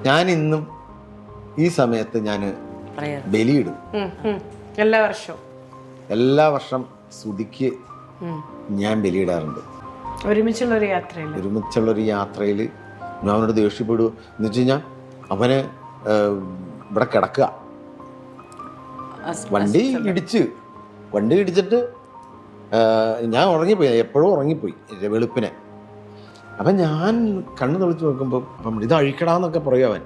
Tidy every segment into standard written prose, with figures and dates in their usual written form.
ഞാൻ ഇന്നും ഈ സമയത്ത് ഞാൻ ബലിയിടും. എല്ലാ വർഷം സുധിക്ക് ഞാൻ ബലിയിടാറുണ്ട്. ഒരുമിച്ചുള്ളൊരു യാത്രയിൽ ഞാൻ അവനോട് ദേഷ്യപ്പെടുക എന്ന് വെച്ച് കഴിഞ്ഞാൽ അവന് ഇവിടെ കിടക്കുക, വണ്ടി ഇടിച്ചിട്ട് ഞാൻ ഉറങ്ങിപ്പോയി, എപ്പോഴും ഉറങ്ങിപ്പോയി വെളുപ്പിനെ. അപ്പം ഞാൻ കണ്ണ് തെളിച്ച് നോക്കുമ്പോൾ അപ്പം ഇത് അഴിക്കടാന്നൊക്കെ പറയും. അവൻ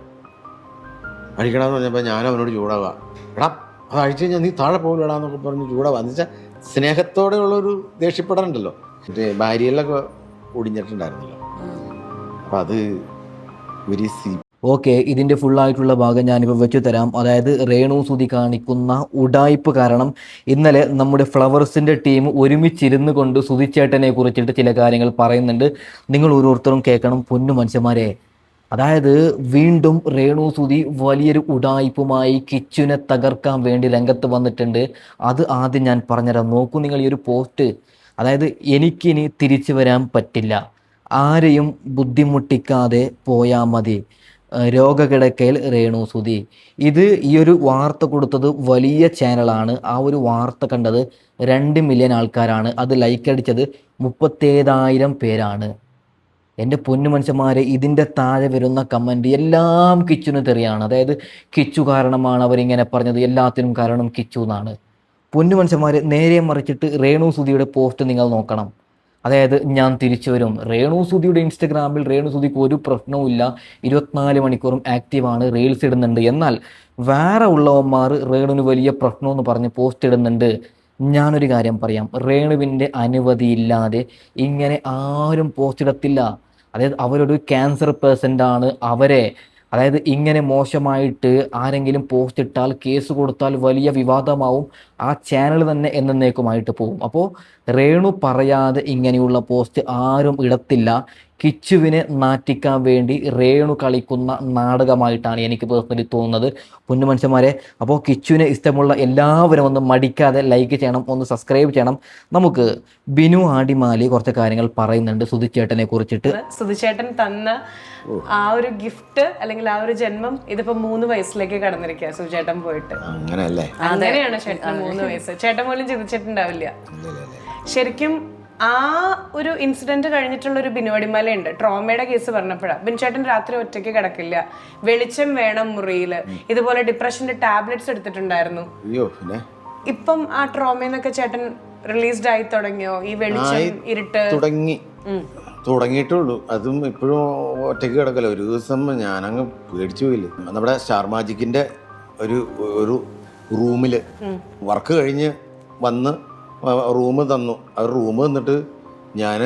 അഴിക്കടാന്ന് പറഞ്ഞപ്പോൾ ഞാൻ അവനോട് ചൂടാവുക, എടാ അത് അഴിച്ചു കഴിഞ്ഞാൽ നീ താഴെ പോകില്ലടാന്നൊക്കെ പറഞ്ഞ് ചൂടാവുക. എന്ന് വെച്ചാൽ സ്നേഹത്തോടെയുള്ളൊരു ദേഷ്യപ്പെടാറുണ്ടല്ലോ. മറ്റേ ഭാര്യയിലൊക്കെ ഒടിഞ്ഞിട്ടുണ്ടായിരുന്നല്ലോ. അപ്പം അത് വെരി ഓക്കെ, ഇതിൻ്റെ ഫുള്ളായിട്ടുള്ള ഭാഗം ഞാനിപ്പോൾ വെച്ചു തരാം. അതായത് രേണു സുധി കാണിക്കുന്ന ഉഡായിപ്പ് കാരണം ഇന്നലെ നമ്മുടെ ഫ്ലവേഴ്സിൻ്റെ ടീം ഒരുമിച്ചിരുന്ന് കൊണ്ട് സുധിച്ചേട്ടനെ കുറിച്ചിട്ട് ചില കാര്യങ്ങൾ പറയുന്നുണ്ട്. നിങ്ങൾ ഓരോരുത്തരും കേൾക്കണം പൊന്നു മനുഷ്യന്മാരെ. അതായത് വീണ്ടും രേണു സുധി വലിയൊരു ഉഡായിപ്പുമായി കിച്ചുവിനെ തകർക്കാൻ വേണ്ടി രംഗത്ത് വന്നിട്ടുണ്ട്. അത് ആദ്യം ഞാൻ പറഞ്ഞുതരാം. നോക്കൂ നിങ്ങൾ ഈ ഒരു പോസ്റ്റ്. അതായത് എനിക്കിനി തിരിച്ചു വരാൻ പറ്റില്ല, ആരെയും ബുദ്ധിമുട്ടിക്കാതെ പോയാൽ മതി, രോഗകിടക്കയിൽ രേണു സുധി. ഇത് ഈ ഒരു വാർത്ത കൊടുത്തത് വലിയ ചാനലാണ്. ആ ഒരു വാർത്ത കണ്ടത് 2 മില്യൺ ആൾക്കാരാണ്. അത് ലൈക്ക് അടിച്ചത് 37,000 പേരാണ്. എൻ്റെ പൊന്നു മനുഷ്യന്മാരെ, ഇതിൻ്റെ താഴെ വരുന്ന കമൻറ്റ് എല്ലാം കിച്ചുവിന് തെറിയാണ്. അതായത് കിച്ചു കാരണമാണ് അവരിങ്ങനെ പറഞ്ഞത്, എല്ലാത്തിനും കാരണം കിച്ചു എന്നാണ്. പൊന്നു മനുഷ്യന്മാരെ, നേരെ മറിച്ചിട്ട് രേണു സുധിയുടെ പോസ്റ്റ് നിങ്ങൾ നോക്കണം. അതായത് ഞാൻ തിരിച്ചു വരും. രേണു സുധിയുടെ ഇൻസ്റ്റഗ്രാമിൽ രേണു സുധിക്ക് ഒരു പ്രശ്നവും ഇല്ല, 24 മണിക്കൂറും ആക്റ്റീവാണ്, റീൽസ് ഇടുന്നുണ്ട്. എന്നാൽ വേറെ ഉള്ളവന്മാർ രേണുവിന് വലിയ പ്രശ്നമെന്ന് പറഞ്ഞ് പോസ്റ്റ് ഇടുന്നുണ്ട്. ഞാനൊരു കാര്യം പറയാം, രേണുവിൻ്റെ അനുമതിയില്ലാതെ ഇങ്ങനെ ആരും പോസ്റ്റ് ഇടത്തില്ല. അതായത് അവരൊരു ക്യാൻസർ പേഷ്യൻ്റാണ്. അവരെ അതായത് ഇങ്ങനെ മോശമായിട്ട് ആരെങ്കിലും പോസ്റ്റ് ഇട്ടാൽ കേസ് കൊടുത്താൽ വലിയ വിവാദമാവും, ആ ചാനൽ തന്നെ എന്നേക്കുമായിട്ട് പോകും. അപ്പോൾ രേണു പറയാതെ ഇങ്ങനെയുള്ള പോസ്റ്റ് ആരും ഇടത്തില്ല. കിച്ചുവിനെ നാറ്റിക്കാൻ വേണ്ടി രേണു കളിക്കുന്ന നാടകമായിട്ടാണ് എനിക്ക് പേഴ്സണലി തോന്നുന്നത്. പൊന്നു മനുഷ്യന്മാരെ, അപ്പോൾ കിച്ചുവിനെ ഇഷ്ടമുള്ള എല്ലാവരും ഒന്ന് മടിക്കാതെ ലൈക്ക് ചെയ്യണം, ഒന്ന് സബ്സ്ക്രൈബ് ചെയ്യണം. നമുക്ക് ബിനു ആടിമാലി കുറച്ച് കാര്യങ്ങൾ പറയുന്നുണ്ട് സുധിച്ചേട്ടനെ കുറിച്ചിട്ട്. സുധിച്ചേട്ടൻ തന്ന ആ ഒരു ഗിഫ്റ്റ് അല്ലെങ്കിൽ ആ ഒരു ജന്മം ഇതിപ്പോ 3 വയസ്സിലേക്ക് കടന്നിരിക്കുക. സുധിച്ചേട്ടൻ പോയിട്ട് അങ്ങനെയാണ് ചേട്ടന് 3 വയസ്സ്. ചേട്ടൻ പോലും ചിന്തിച്ചിട്ടുണ്ടാവില്ല. ശരിക്കും ആ ഒരു ഇൻസിഡന്റ് കഴിഞ്ഞിട്ടുള്ള ഒരു ബിനുവടിമല ഉണ്ട്. ട്രോമയുടെ കേസ് പറഞ്ഞപ്പോഴാണ് ബിൻചേട്ടൻ രാത്രി ഒറ്റയ്ക്ക് കിടക്കില്ല, വെളിച്ചം വേണം മുറിയില്, ഇതുപോലെ ഡിപ്രഷന്റെ ടാബ്ലറ്റ്സ് എടുത്തിട്ടുണ്ടായിരുന്നു. ഇപ്പം ആ ട്രോമയെന്നൊക്കെ ചേട്ടൻ റിലീസ്ഡ് ആയി തുടങ്ങിയോ? ഈ വെളിച്ചം ഇരുട്ട് തുടങ്ങിയിട്ടുള്ളൂ. അതും ഇപ്പോഴും ഒറ്റയ്ക്ക് കിടക്കല്ലോ. ഒരു ദിവസം ഞാനങ്ങ് പേടിച്ചു പോയില്ലേ. നമ്മുടെ സ്റ്റാർ മാജിക്കിന്റെ ഒരു റൂമില് വർക്ക് കഴിഞ്ഞ് വന്ന് റൂം തന്നു. ആ റൂം തന്നിട്ട് ഞാൻ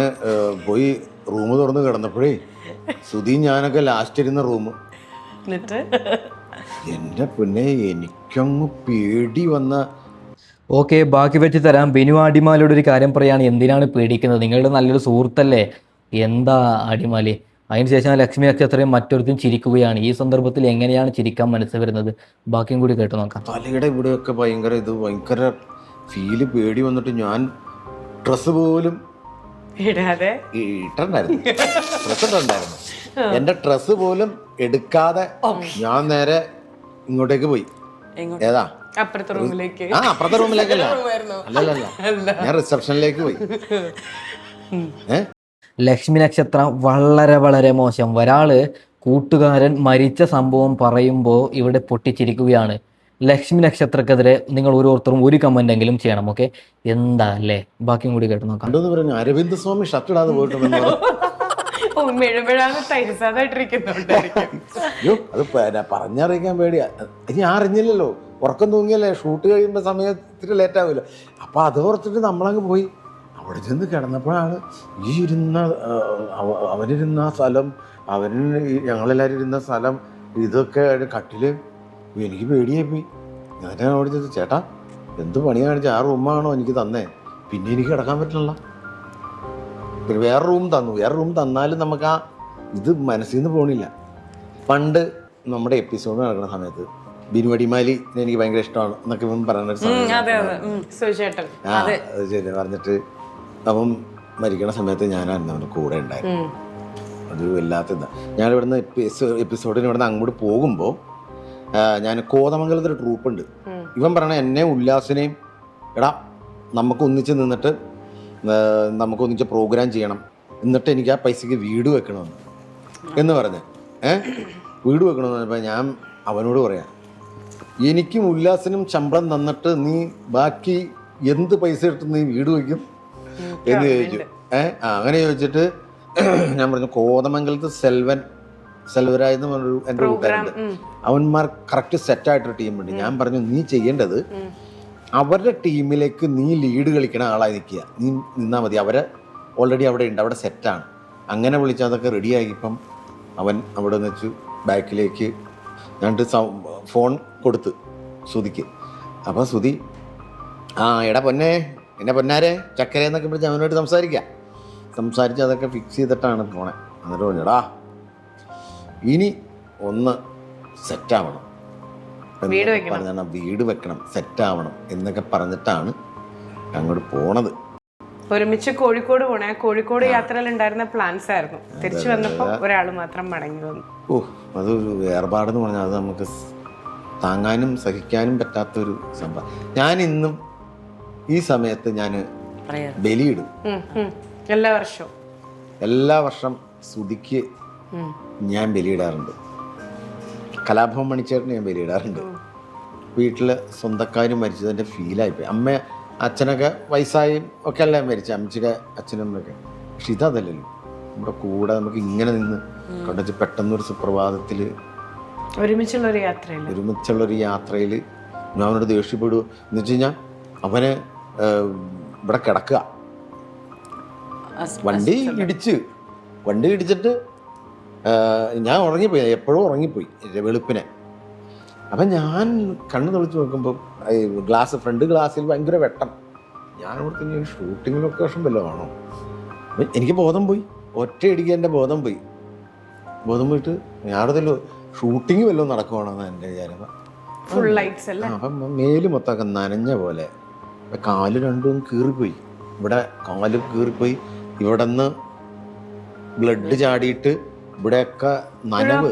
പോയി റൂം തുറന്ന് കിടന്നപ്പോഴേ സുധി ഞാനൊക്കെ ലാസ്റ്റ് ഇരുന്ന റൂം. എൻ്റെ പിന്നെ എനിക്കങ്ങ് പേടി വന്ന. ഓക്കെ, ബാക്കി വെച്ച് തരാം. ബിനു അടിമാലിയുടെ ഒരു കാര്യം പറയാണ്, എന്തിനാണ് പേടിക്കുന്നത്, നിങ്ങളുടെ നല്ലൊരു സുഹൃത്തല്ലേ, എന്താ അടിമാലി. അതിനുശേഷം ലക്ഷ്മി നക്ഷത്രയും മറ്റൊരുത്തും ചിരിക്കുകയാണ്. ഈ സന്ദർഭത്തിൽ എങ്ങനെയാണ് ചിരിക്കാൻ മനസ്സ് വരുന്നത്, ബാക്കിയും കൂടി കേട്ടു നോക്കാം. തലയുടെ ഇവിടെയൊക്കെ ഭയങ്കര ഫീല്, പേടി വന്നിട്ട് ഞാൻ ഡ്രസ്സ് പോലും ഇട്ടുണ്ടായിരുന്നു. എന്റെ ഡ്രസ്സ് പോലും എടുക്കാതെ ഞാൻ നേരെ ഇങ്ങോട്ടേക്ക് പോയി. ഏതാ? അപ്പുറത്തെ റൂമിലേക്ക്. അപ്പുറത്തെ റൂമിലേക്കല്ല, അല്ലല്ല, ഞാൻ റിസപ്ഷനിലേക്ക് പോയി. ലക്ഷ്മി നക്ഷത്രം വളരെ മോശം. ഒരാള് കൂട്ടുകാരൻ മരിച്ച സംഭവം പറയുമ്പോൾ ഇവിടെ പൊട്ടിച്ചിരിക്കുകയാണ്. ലക്ഷ്മി നക്ഷത്രക്കെതിരെ നിങ്ങൾ ഓരോരുത്തരും ഒരു കമന്റ് എങ്കിലും ചെയ്യണം. ഓക്കെ, എന്താ അല്ലേ, ബാക്കിയും കൂടി കേട്ട് നോക്കാം. അരവിന്ദ് സ്വാമി ഷർട്ട് ഇടാതെ പോയിട്ടുണ്ടെന്ന് അത് പറഞ്ഞറിയിക്കാൻ പേടിയാ. ഞാൻ അറിഞ്ഞില്ലല്ലോ, ഉറക്കം തൂങ്ങിയല്ലേ, ഷൂട്ട് കഴിയുമ്പോൾ സമയത്തിന് ലേറ്റ് ആവില്ല. അപ്പൊ അത് ഓർത്തിട്ട് നമ്മളങ്ങ് പോയി. അവിടെ ചെന്ന് കിടന്നപ്പോഴാണ് അവനിരുന്ന സ്ഥലം, ഞങ്ങളെല്ലാവരും ഇരുന്ന സ്ഥലം, ഇതൊക്കെ കട്ടില്. എനിക്ക് പേടിയായി പോയി. ഞാൻ ഓടിച്ചത്, ചേട്ടാ എന്ത് പണി കാണിച്ച, ആ റൂമാണോ എനിക്ക് തന്നേ? പിന്നെ എനിക്ക് കിടക്കാൻ പറ്റില്ല. പിന്നെ വേറെ റൂം തന്നാലും നമുക്ക് ആ ഇത് മനസ്സിൽ നിന്ന് പോണില്ല. പണ്ട് നമ്മുടെ എപ്പിസോഡ് നടക്കുന്ന സമയത്ത് ബിനു അടിമാലി എനിക്ക് ഭയങ്കര ഇഷ്ടമാണ് എന്നൊക്കെ പറയുന്ന പറഞ്ഞിട്ട് അവൻ മരിക്കണ സമയത്ത് ഞാനായിരുന്നു അവൻ്റെ കൂടെ ഉണ്ടായിരുന്നു. അതൊരു വല്ലാത്തതാണ്. ഞാനിവിടുന്ന് എപ്പിസോഡിന് ഇവിടുന്ന് അങ്ങോട്ട് പോകുമ്പോൾ ഞാൻ കോതമംഗലത്തൊരു ട്രൂപ്പുണ്ട്. ഇവൻ പറയണ എന്നെ ഉല്ലാസിനെയും എടാ നമുക്ക് ഒന്നിച്ച് നിന്നിട്ട് നമുക്ക് ഒന്നിച്ച് പ്രോഗ്രാം ചെയ്യണം, എന്നിട്ട് എനിക്ക് ആ പൈസക്ക് വീട് വെക്കണമെന്ന് എന്ന് പറഞ്ഞ് വീട് വെക്കണമെന്ന് പറഞ്ഞപ്പോൾ ഞാൻ അവനോട് പറയാം, എനിക്കും ഉല്ലാസിനും ശമ്പളം തന്നിട്ട് നീ ബാക്കി എന്ത് പൈസ ഇട്ട് നീ വീട് വയ്ക്കും എന്ന് ചോദിച്ചു. അങ്ങനെ ചോദിച്ചിട്ട് ഞാൻ പറഞ്ഞു കോതമംഗലത്ത് സെൽവരായെന്ന് പറഞ്ഞൊരു എൻ്റെ കൂട്ടുകാരുണ്ട്, അവന്മാർ കറക്റ്റ് സെറ്റായിട്ടൊരു ടീമുണ്ട്. ഞാൻ പറഞ്ഞു നീ ചെയ്യേണ്ടത് അവരുടെ ടീമിലേക്ക് നീ ലീഡ് കളിക്കണ ആളായി നിൽക്കുക, നീ നിന്നാൽ മതി, അവരെ ഓൾറെഡി അവിടെ ഉണ്ട്, അവിടെ സെറ്റാണ്. അങ്ങനെ വിളിച്ചാൽ അതൊക്കെ റെഡിയാക്കിയപ്പം അവൻ അവിടെ നിന്ന് വെച്ച് ബാക്കിലേക്ക് രണ്ട് ഫോൺ കൊടുത്ത് സുധിക്ക്. അപ്പം സുധി എടാ പൊന്നെ എന്നെ പൊന്നാരെ ചക്കര എന്നൊക്കെ വിളിച്ച് അവനോട്ട് സംസാരിച്ച് അതൊക്കെ ഫിക്സ് ചെയ്തിട്ടാണ് പോണേ. എന്നിട്ട് പറഞ്ഞടാ ഇനി ഒന്ന് സെറ്റാവണം, വീട് വെക്കണം, സെറ്റാവണം എന്നൊക്കെ പറഞ്ഞിട്ടാണ് അങ്ങോട്ട് പോണത്. ഒരുമിച്ച് കോഴിക്കോട് പോണേ. കോഴിക്കോട് യാത്രയിൽ ഉണ്ടായിരുന്ന പ്ലാൻസ് ആയിരുന്നു. തിരിച്ചു വന്നപ്പോൾ ഒരാൾ മാത്രം മടങ്ങി വന്നു. അതൊരു വേർപാടെന്ന് പറഞ്ഞാൽ അത് നമുക്ക് താങ്ങാനും സഹിക്കാനും പറ്റാത്തൊരു സംഭവം. ഞാൻ ഇന്നും ഈ സമയത്ത് ഞാൻ ബലിയിടും. എല്ലാ വർഷം സുധിക്ക് ഞാൻ ബലിയിടാറുണ്ട്. കലാഭവൻ മണിച്ചേട്ടന് ഞാൻ ബലിയിടാറുണ്ട്. വീട്ടിൽ സ്വന്തക്കാരും മരിച്ചതിൻ്റെ ഫീലായിപ്പോയി. അച്ഛനൊക്കെ വയസ്സായും ഒക്കെ അല്ലേ മരിച്ച, അമ്മച്ചിയുടെ അച്ഛനമ്മയൊക്കെ. പക്ഷെ ഇതല്ലല്ലോ, നമ്മുടെ കൂടെ നമുക്ക് ഇങ്ങനെ നിന്ന് കണ്ടുവച്ച് പെട്ടെന്നൊരു സുപ്രഭാതത്തിൽ ഒരുമിച്ചുള്ളൊരു യാത്രയിൽ ഞാൻ അവനോട് ദേഷ്യപ്പെടുക എന്ന് വെച്ച് കഴിഞ്ഞാൽ അവന് ഇവിടെ കിടക്കുക, വണ്ടി ഇടിച്ചിട്ട് ഞാൻ ഉറങ്ങിപ്പോയി, എപ്പോഴും ഉറങ്ങിപ്പോയി വെളുപ്പിനെ. അപ്പം ഞാൻ കണ്ണ് തെളിച്ച് നോക്കുമ്പോൾ ഫ്രണ്ട് ഗ്ലാസ്സിൽ ഭയങ്കര വെട്ടം. ഞാൻ ഓർത്ത് ഇനി ഷൂട്ടിംഗ് ലൊക്കേഷൻ വല്ലതും ആണോ. എനിക്ക് ബോധം പോയി, ഒറ്റയടിക്ക് എൻ്റെ ബോധം പോയിട്ട് ഞാനതല്ലോ ഷൂട്ടിങ് വല്ലതും നടക്കുവാണെന്ന് എൻ്റെ വിചാരം. അപ്പം മേല് മൊത്തമൊക്കെ നനഞ്ഞ പോലെ, കാല് രണ്ടും കീറിപ്പോയി, ഇവിടെ കാല് കീറിപ്പോയി, ഇവിടെ നിന്ന് ബ്ലഡ് ചാടിയിട്ട് ഇവിടെയൊക്കെ നനവ്.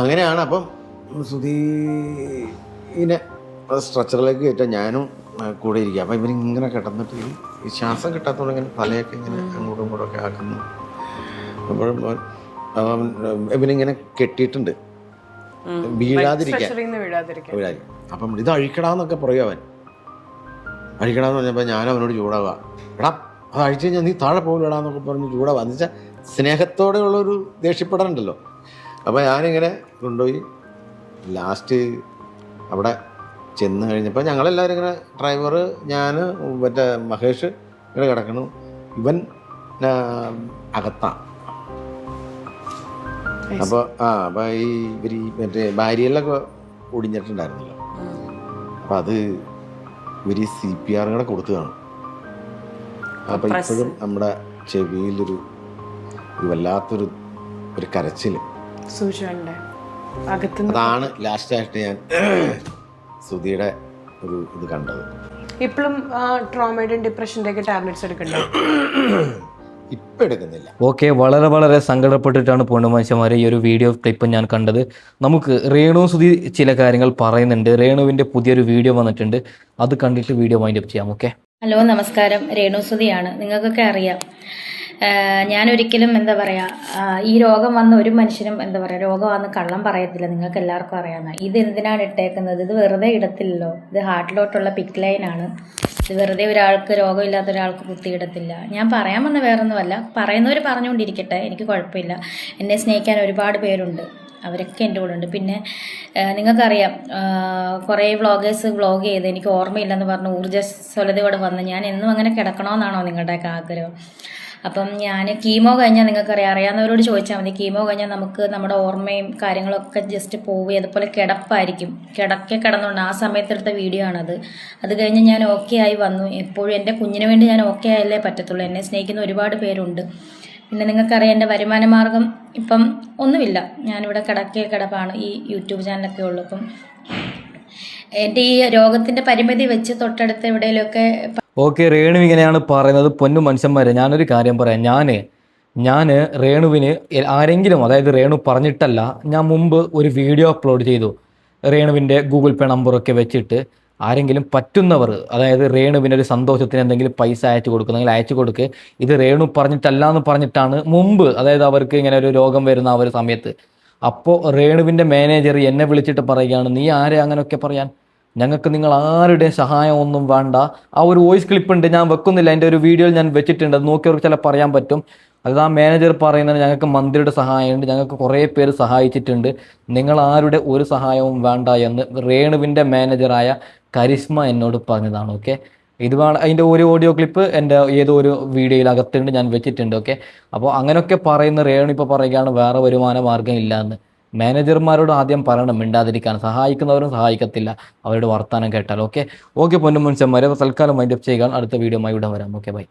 അങ്ങനെയാണ്. അപ്പം സുധീനെ സ്ട്രെച്ചറിലേക്ക് കയറ്റാൻ ഞാനും കൂടെ ഇരിക്കുക. അപ്പം ഇവരിങ്ങനെ കിടന്നിട്ട് ഈ ശ്വാസം കിട്ടാത്തതുകൊണ്ട് ഇങ്ങനെ തലയൊക്കെ ഇങ്ങനെ അങ്ങോട്ടും ഇങ്ങോട്ടൊക്കെ ആക്കുന്നു. അപ്പോഴും ഇവനിങ്ങനെ കെട്ടിയിട്ടുണ്ട് വീഴാതിരിക്കാൻ. അപ്പം ഇത് അഴിക്കടാന്നൊക്കെ പറയും അവൻ. അഴിക്കടാന്ന് പറഞ്ഞപ്പോൾ ഞാൻ അവനോട് ചൂടാവുക, എടാ അത് അഴിച്ചു കഴിഞ്ഞാൽ നീ താഴെ പോകില്ലടാന്നൊക്കെ പറഞ്ഞ് ചൂടാവുക. എന്ന് വെച്ചാൽ സ്നേഹത്തോടെയുള്ളൊരു ദേഷ്യപ്പെടാറുണ്ടല്ലോ. അപ്പോൾ ഞാനിങ്ങനെ കൊണ്ടുപോയി ലാസ്റ്റ് അവിടെ ചെന്ന് കഴിഞ്ഞപ്പോൾ ഞങ്ങളെല്ലാവരും ഇങ്ങനെ ഡ്രൈവർ, ഞാൻ, മറ്റേ മഹേഷ് ഇങ്ങനെ കിടക്കണം, ഇവൻ അകത്താണ്. അപ്പോൾ അപ്പോൾ ഇവർ മറ്റേ ഭാര്യയിലൊക്കെ ഒടിഞ്ഞിട്ടുണ്ടായിരുന്നല്ലോ. അപ്പം അത് ഇവർ CPR കൂടെ കൊടുത്തു കാണും. അപ്പം ഇപ്പോഴും നമ്മുടെ ചെവിയിലൊരു വല്ലാത്തൊരു കരച്ചിൽ. അതാണ് ലാസ്റ്റായിട്ട് ഞാൻ സുധിയുടെ ഒരു ഇത് കണ്ടത്. ഇപ്പോഴും ട്രോമയുടെയും ഡിപ്രഷൻ്റെയൊക്കെ ടാബ്ലറ്റ്സ് എടുക്കണ്ടോ? ഇപ്പം എടുക്കുന്നില്ല. ഓക്കെ, വളരെ വളരെ സങ്കടപ്പെട്ടിട്ടാണ് പൂർണ്ണമാശമാരെ ഈ ഒരു വീഡിയോ ക്ലിപ്പ് ഞാൻ കണ്ടത്. നമുക്ക് രേണു സുധി ചില കാര്യങ്ങൾ പറയുന്നുണ്ട്. രേണുവിൻ്റെ പുതിയൊരു വീഡിയോ വന്നിട്ടുണ്ട്, അത് കണ്ടിട്ട് വീഡിയോ വൈൻഡ് അപ്പ് ചെയ്യാം. ഓക്കെ. ഹലോ, നമസ്കാരം. രേണു സുധിയാണ്. നിങ്ങൾക്കൊക്കെ അറിയാം, ഞാനൊരിക്കലും എന്താ പറയുക, ഈ രോഗം വന്ന ഒരു മനുഷ്യനും എന്താ പറയുക രോഗം വന്ന് കള്ളം പറയത്തില്ല. നിങ്ങൾക്ക് എല്ലാവർക്കും അറിയാവുന്ന ഇത് എന്തിനാണ് ഇട്ടേക്കുന്നത്? ഇത് വെറുതെ ഇടത്തില്ലല്ലോ. ഇത് ഹാർട്ടിലോട്ടുള്ള പിക്ക് ലൈനാണ്. ഇത് വെറുതെ ഒരാൾക്ക് രോഗമില്ലാത്ത ഒരാൾക്ക് കുത്തിയിടത്തില്ല. ഞാൻ പറയാൻ വന്ന വേറൊന്നുമല്ല, പറയുന്നവർ പറഞ്ഞുകൊണ്ടിരിക്കട്ടെ, എനിക്ക് കുഴപ്പമില്ല. എന്നെ സ്നേഹിക്കാൻ ഒരുപാട് പേരുണ്ട്, അവരൊക്കെ എൻ്റെ കൂടെ ഉണ്ട്. പിന്നെ നിങ്ങൾക്കറിയാം, കുറേ വ്ളോഗേഴ്സ് വ്ളോഗ് ചെയ്ത് എനിക്ക് ഓർമ്മയില്ലെന്ന് പറഞ്ഞ് ഊർജ്ജസ്വലതയോടെ വന്ന് ഞാൻ എന്നും അങ്ങനെ കിടക്കണമെന്നാണോ നിങ്ങളുടെയൊക്കെ ആഗ്രഹം? അപ്പം ഞാൻ കീമോ കഴിഞ്ഞാൽ നിങ്ങൾക്കറിയാം, അറിയാവുന്നവരോട് ചോദിച്ചാൽ മതി, കീമോ കഴിഞ്ഞാൽ നമുക്ക് നമ്മുടെ ഓർമ്മയും കാര്യങ്ങളൊക്കെ ജസ്റ്റ് പോവുക, അതുപോലെ കിടപ്പായിരിക്കും. കിടന്നുകൊണ്ട് ആ സമയത്തെടുത്ത വീഡിയോ ആണത്. അത് കഴിഞ്ഞ് ഞാൻ ഓക്കെ ആയി വന്നു. എപ്പോഴും എൻ്റെ കുഞ്ഞിന് വേണ്ടി ഞാൻ ഓക്കെ ആയല്ലേ പറ്റത്തുള്ളൂ. എന്നെ സ്നേഹിക്കുന്ന ഒരുപാട് പേരുണ്ട്. പിന്നെ നിങ്ങൾക്കറിയാം, എൻ്റെ വരുമാന മാർഗം ഇപ്പം ഒന്നുമില്ല. ഞാനിവിടെ കിടപ്പാണ്, ഈ യൂട്യൂബ് ചാനലൊക്കെ ഉള്ളൂ. അപ്പം എൻ്റെ ഈ രോഗത്തിൻ്റെ പരിമിതി വെച്ച് തൊട്ടടുത്ത് എവിടെയെങ്കിലുമൊക്കെ ഓക്കെ, രേണു ഇങ്ങനെയാണ് പറയുന്നത്. പൊന്നു മനുഷ്യന്മാരെ, ഞാനൊരു കാര്യം പറയാം. ഞാൻ രേണുവിന് ആരെങ്കിലും, അതായത് രേണു പറഞ്ഞിട്ടല്ല, ഞാൻ മുമ്പ് ഒരു വീഡിയോ അപ്ലോഡ് ചെയ്തു. രേണുവിൻ്റെ ഗൂഗിൾ പേ നമ്പറൊക്കെ വെച്ചിട്ട് ആരെങ്കിലും പറ്റുന്നവർ, അതായത് രേണുവിൻ്റെ ഒരു സന്തോഷത്തിന് എന്തെങ്കിലും പൈസ അയച്ചു കൊടുക്കുന്നെങ്കിൽ അയച്ചു കൊടുക്കുക. ഇത് രേണു പറഞ്ഞിട്ടല്ല എന്ന് പറഞ്ഞിട്ടാണ് മുമ്പ്, അതായത് അവർക്ക് ഇങ്ങനെ ഒരു രോഗം വരുന്ന ആ ഒരു സമയത്ത്. അപ്പോൾ രേണുവിൻ്റെ മാനേജർ എന്നെ വിളിച്ചിട്ട് പറയുകയാണ്, നീ ആരെ അങ്ങനെയൊക്കെ പറയാൻ, ഞങ്ങൾക്ക് നിങ്ങൾ ആരുടെ സഹായം ഒന്നും വേണ്ട. ആ ഒരു വോയിസ് ക്ലിപ്പ് ഉണ്ട്, ഞാൻ വെക്കുന്നില്ല, എൻ്റെ ഒരു വീഡിയോയിൽ ഞാൻ വെച്ചിട്ടുണ്ട്, അത് നോക്കിയവർക്ക് ചില പറയാൻ പറ്റും. അത് ആ മാനേജർ പറയുന്നത്, ഞങ്ങൾക്ക് മന്ത്രിയുടെ സഹായമുണ്ട്, ഞങ്ങൾക്ക് കുറേ പേര് സഹായിച്ചിട്ടുണ്ട്, നിങ്ങൾ ആരുടെ ഒരു സഹായവും വേണ്ട എന്ന് രേണുവിൻ്റെ മാനേജറായ കരിസ്മ എന്നോട് പറഞ്ഞതാണ്. ഓക്കെ, ഇത് അതിൻ്റെ ഒരു ഓഡിയോ ക്ലിപ്പ് എൻ്റെ ഏതോ ഒരു വീഡിയോയിൽ അകത്തുണ്ട്, ഞാൻ വെച്ചിട്ടുണ്ട്. ഓക്കെ, അപ്പോൾ അങ്ങനെയൊക്കെ പറയുന്ന രേണു ഇപ്പോൾ പറയുകയാണ് വേറെ വരുമാന മാർഗ്ഗം ഇല്ല എന്ന്. മാനേജർമാരോട് ആദ്യം പറയണം മിണ്ടാതിരിക്കാൻ, സഹായിക്കുന്നവരും സഹായിക്കത്തില്ല അവരുടെ വർത്തമാനം കേട്ടാൽ. ഓക്കെ പൊന്നു മനുഷ്യന്മാരെ, തൽക്കാലം മൈൻഡപ്പ് ചെയ്യുക. അടുത്ത വീഡിയോ ഇവിടെ വരാം. Okay, by.